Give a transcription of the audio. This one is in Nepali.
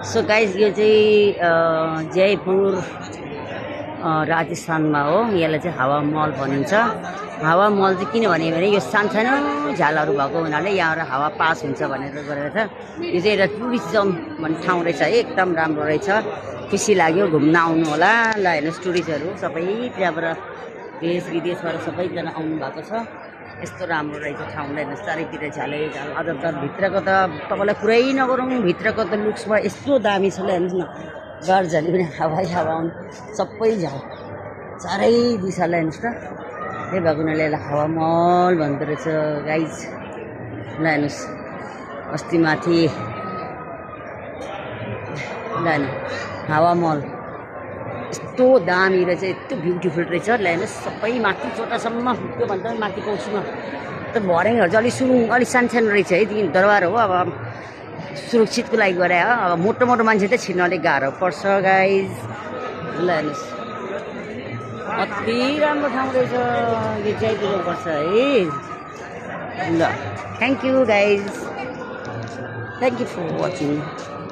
सो गाइज यो चाहिँ जयपुर राजस्थानमा हो। यसलाई चाहिँ हावा महल भनिन्छ। हावा महल चाहिँ किन भने यो सानसानो झालहरू भएको हुनाले यहाँबाट हावा पास हुन्छ भनेर गरेर छ। यो चाहिँ एउटा टुरिज्म भन्ने ठाउँ रहेछ है, एकदम राम्रो रहेछ। खुसी लाग्यो, घुम्न आउनु होला। ल हेर्नुहोस्, टुरिस्टहरू सबै त्यहाँबाट देश विदेशबाट सबैजना आउनु भएको छ। यस्तो राम्रो रहेछ ठाउँलाई हेर्नुहोस्, चारैतिर झालै झाल। अझ त भित्रको त तपाईँलाई कुरै नगरौँ, भित्रको त लुक्समा यस्तो दामी छ। ल हेर्नुहोस् न, गाडझाली पनि हावा आउनु सबै झाल चारै दिशालाई हेर्नुहोस् त। त्यही भएको हुनाले यसलाई हावा महल भन्दो रहेछ गाइज। ल हेर्नुहोस्, अस्ति माथि ल हेर्नु हावा महल यस्तो दामी रहेछ, यस्तो ब्युटिफुल रहेछ। ल हेर्नुहोस्, सबै माथि चोटासम्म, त्योभन्दा माथि पहुँचुमा त भर्याङहरू चाहिँ अलिक सुरुङ अलिक सानो रहेछ है। तिन दरबार हो, अब सुरक्षितको लागि गरे हो। अब मोटो मान्छे चाहिँ छिर्न अलिक गाह्रो पर्छ गाइज। ल हेर्नुहोस्, अति राम्रो ठाउँ रहेछ, यो जयपुरपर्छ है। ल thank you guys, thank you for watching.